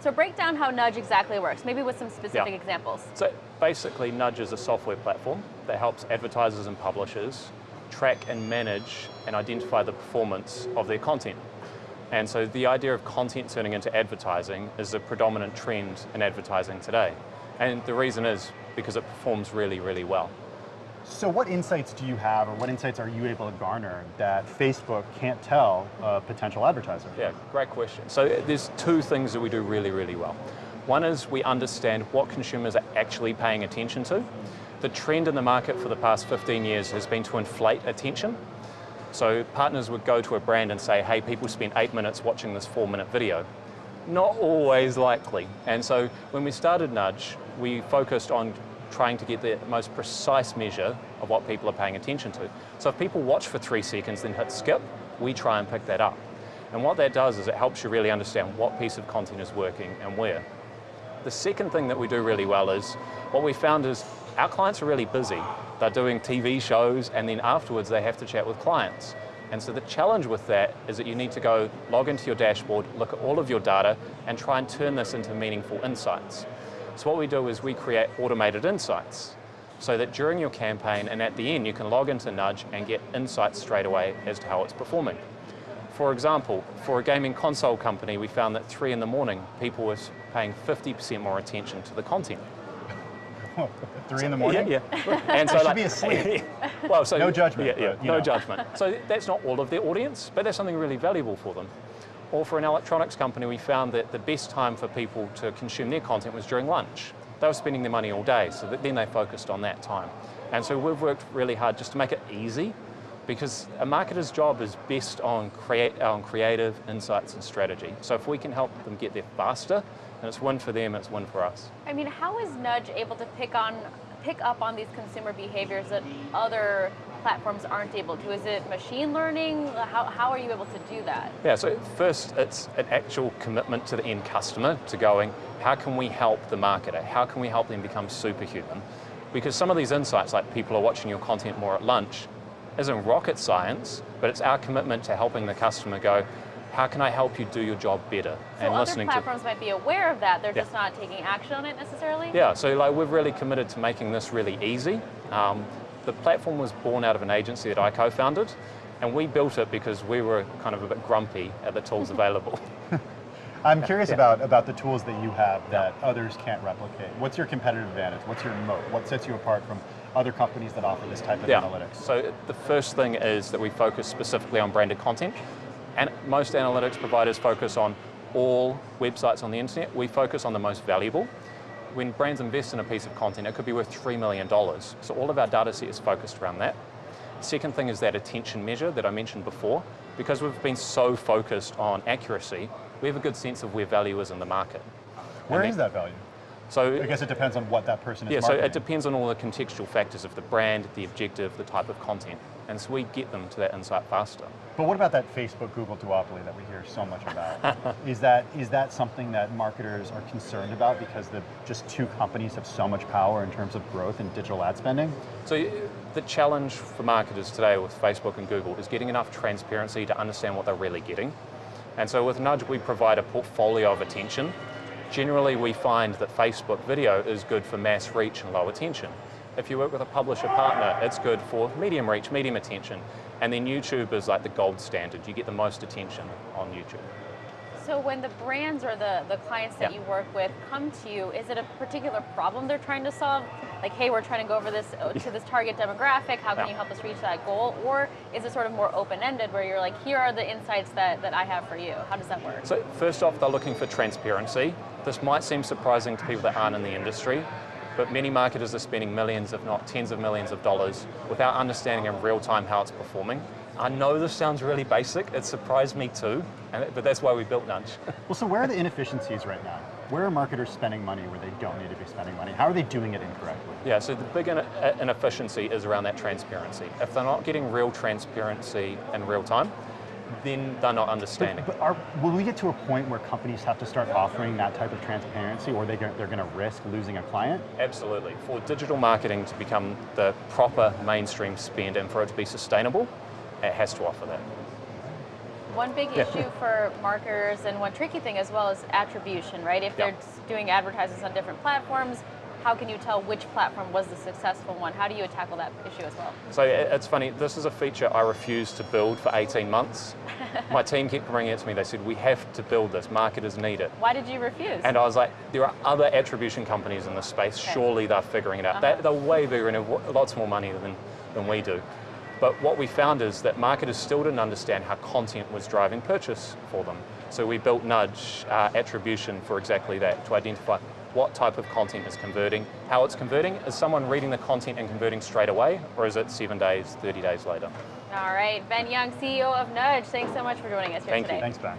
So break down how Nudge exactly works, maybe with some specific examples. So basically, Nudge is a software platform that helps advertisers and publishers track and manage and identify the performance of their content. And so the idea of content turning into advertising is a predominant trend in advertising today. And the reason is because it performs really, really well. So what insights do you have, or what insights are you able to garner that Facebook can't tell a potential advertiser? Yeah, great question. So there's two things that we do really, really well. One is we understand what consumers are actually paying attention to. The trend in the market for the past 15 years has been to inflate attention. So partners would go to a brand and say, hey, people spent 8 minutes watching this 4-minute video. Not always likely. And so when we started Nudge, we focused on trying to get the most precise measure of what people are paying attention to. So if people watch for 3 seconds then hit skip, we try and pick that up. And what that does is it helps you really understand what piece of content is working and where. The second thing that we do really well is, what we found is our clients are really busy. They're doing TV shows and then afterwards they have to chat with clients. And so the challenge with that is that you need to go log into your dashboard, look at all of your data and try and turn this into meaningful insights. So what we do is we create automated insights so that during your campaign and at the end you can log into Nudge and get insights straight away as to how it's performing. For example, for a gaming console company, we found that 3 in the morning people were paying 50% more attention to the content. 3 in the morning? Yeah. And so should be asleep. Well, so no judgment. Yeah, no judgment. So that's not all of their audience, but that's something really valuable for them. Or for an electronics company, we found that the best time for people to consume their content was during lunch. They were spending their money all day, so then they focused on that time. And so we've worked really hard just to make it easy, because a marketer's job is best on creative insights and strategy. So if we can help them get there faster, then it's win for them, it's win for us. I mean, how is Nudge able to pick up on these consumer behaviors that other platforms aren't able to? Is it machine learning? How are you able to do that? Yeah, so first it's an actual commitment to the end customer, to going, how can we help the marketer? How can we help them become superhuman? Because some of these insights, like people are watching your content more at lunch, isn't rocket science, but it's our commitment to helping the customer go, how can I help you do your job better? So and other platforms might be aware of that, they're just not taking action on it necessarily? Yeah, so like we've really committed to making this really easy. The platform was born out of an agency that I co-founded, and we built it because we were kind of a bit grumpy at the tools available. I'm curious about the tools that you have that others can't replicate. What's your competitive advantage? What's your moat? What sets you apart from other companies that offer this type of analytics? So the first thing is that we focus specifically on branded content. And most analytics providers focus on all websites on the internet. We focus on the most valuable. When brands invest in a piece of content, it could be worth $3 million. So all of our data set is focused around that. Second thing is that attention measure that I mentioned before. Because we've been so focused on accuracy, we have a good sense of where value is in the market. Where is that value? So I guess it depends on what that person is marketing. So it depends on all the contextual factors of the brand, the objective, the type of content. And so we get them to that insight faster. But what about that Facebook-Google duopoly that we hear so much about? Is that something that marketers are concerned about because just two companies have so much power in terms of growth and digital ad spending? So the challenge for marketers today with Facebook and Google is getting enough transparency to understand what they're really getting. And so with Nudge, we provide a portfolio of attention. Generally, we find that Facebook video is good for mass reach and low attention. If you work with a publisher partner, it's good for medium reach, medium attention. And then YouTube is like the gold standard. You get the most attention on YouTube. So when the brands or the clients that you work with come to you, is it a particular problem they're trying to solve? Like, hey, we're trying to go over this to this target demographic, how can you help us reach that goal? Or is it sort of more open-ended where you're like, here are the insights that I have for you? How does that work? So first off, they're looking for transparency. This might seem surprising to people that aren't in the industry, but many marketers are spending millions, if not tens of millions of dollars without understanding in real time how it's performing. I know this sounds really basic, it surprised me too, but that's why we built Nudge. Well, so where are the inefficiencies right now? Where are marketers spending money where they don't need to be spending money? How are they doing it incorrectly? Yeah, so the big inefficiency is around that transparency. If they're not getting real transparency in real time, then they're not understanding. But will we get to a point where companies have to start offering that type of transparency, or they're going to risk losing a client? Absolutely. For digital marketing to become the proper mainstream spend and for it to be sustainable, it has to offer that. One big Yeah. issue for marketers and one tricky thing as well is attribution, right? If Yeah. they're doing advertisements on different platforms, how can you tell which platform was the successful one? How do you tackle that issue as well? So it's funny, this is a feature I refused to build for 18 months. My team kept bringing it to me. They said, we have to build this, marketers need it. Why did you refuse? And I was like, there are other attribution companies in this space, Okay. surely they're figuring it out. Uh-huh. They're way bigger and have lots more money than we do. But what we found is that marketers still didn't understand how content was driving purchase for them. So we built Nudge attribution for exactly that, to identify what type of content is converting, how it's converting. Is someone reading the content and converting straight away, or is it 7 days, 30 days later? All right, Ben Young, CEO of Nudge, thanks so much for joining us here Thank you. today. Thanks, Ben.